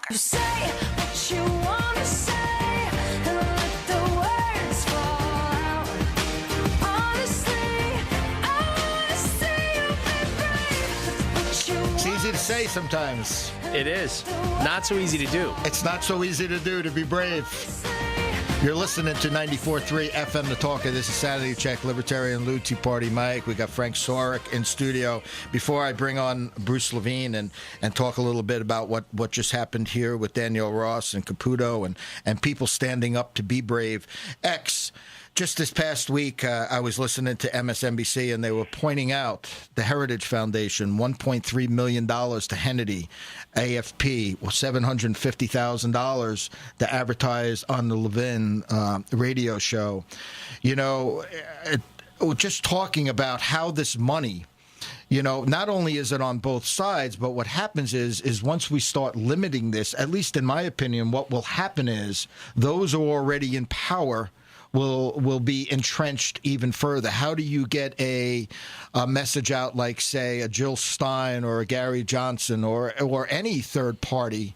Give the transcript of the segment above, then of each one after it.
You say what you want to say and let the words fall out. Honestly, I want to see you be brave. What you It's easy to say sometimes. It is. Not so easy to do. It's not so easy to do, to be brave. You're listening to 94.3 FM The Talker. This is Sanity Check, Libertarian Lou Tea Party Mike. We got Frank Sorek in studio. Before I bring on Bruce Levine and talk a little bit about what just happened here with Danielle Ross and Caputo and people standing up to be brave. Just this past week, I was listening to MSNBC, and they were pointing out the Heritage Foundation, $1.3 million to Hannity, AFP, $750,000 to advertise on the Levin radio show. You know, just talking about how this money, you know, not only is it on both sides, but what happens is once we start limiting this, at least in my opinion, what will happen is those who are already in power will be entrenched even further. How do you get a message out like, say, a Jill Stein or a Gary Johnson or any third party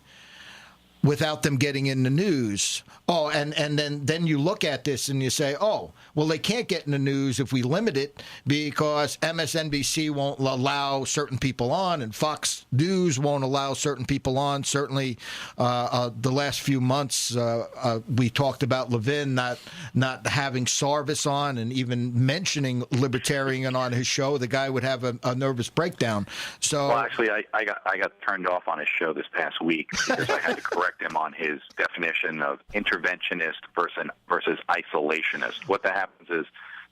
without them getting in the news? Oh, and then you look at this and you say, oh, well, they can't get in the news if we limit it because MSNBC won't allow certain people on and Fox News won't allow certain people on. Certainly the last few months we talked about Levin not having Sarvis on and even mentioning libertarian on his show. The guy would have a nervous breakdown. So, well, actually, I got turned off on his show this past week because I had to correct him on his definition of interventionist versus isolationist. What that happens is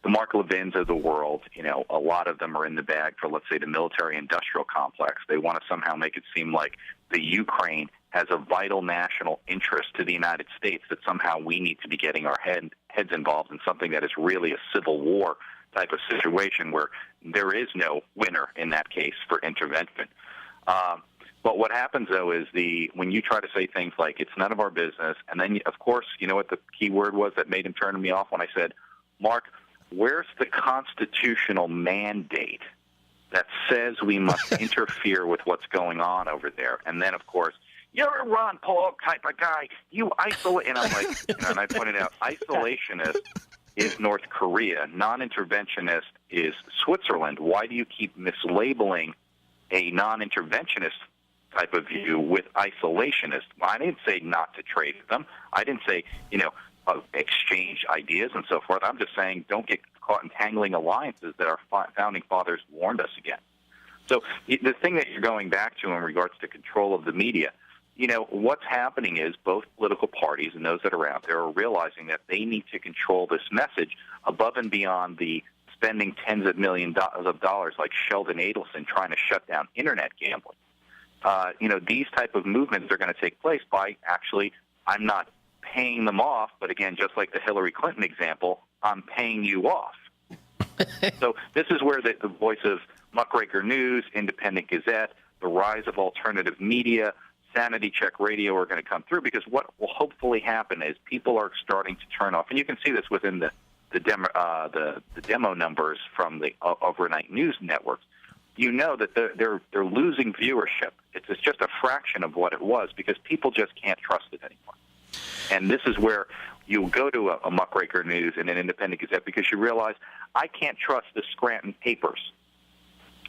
the Mark Levins of the world, you know, a lot of them are in the bag for, let's say, the military-industrial complex. They want to somehow make it seem like the Ukraine has a vital national interest to the United States, that somehow we need to be getting our heads involved in something that is really a civil war type of situation where there is no winner in that case for intervention. But what happens, though, is when you try to say things like, it's none of our business, and then, of course, you know what the key word was that made him turn me off when I said, Mark, where's the constitutional mandate that says we must interfere with what's going on over there? And then, of course, you're a Ron Paul type of guy. You isolate. And I'm like, you know, and I pointed out, isolationist is North Korea. Non-interventionist is Switzerland. Why do you keep mislabeling a non-interventionist type of view with isolationist? Well, I didn't say not to trade with them. I didn't say, you know, exchange ideas and so forth. I'm just saying don't get caught in tangling alliances that our founding fathers warned us against. So the thing that you're going back to in regards to control of the media, you know, what's happening is both political parties and those that are out there are realizing that they need to control this message above and beyond the spending tens of millions of dollars like Sheldon Adelson trying to shut down internet gambling. You know, these type of movements are going to take place by actually, I'm not paying them off, but again, just like the Hillary Clinton example, I'm paying you off. So this is where the voice of Muckraker News, Independent Gazette, the rise of alternative media, Sanity Check Radio are going to come through, because what will hopefully happen is people are starting to turn off, and you can see this within the demo numbers from the overnight news networks. You know that they're losing viewership. It's just a fraction of what it was because people just can't trust it anymore. And this is where you go to a Muckraker News and an Independent Gazette because you realize I can't trust the Scranton papers.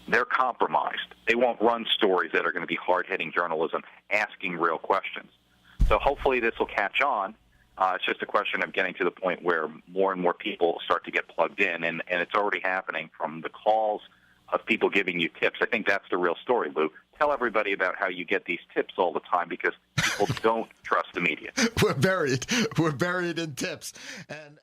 They're compromised. They won't run stories that are going to be hard-hitting journalism, asking real questions. So hopefully this will catch on. It's just a question of getting to the point where more and more people start to get plugged in, and it's already happening from the calls of people giving you tips. I think that's the real story, Lou. Tell everybody about how you get these tips all the time because people don't trust the media. We're buried in tips. And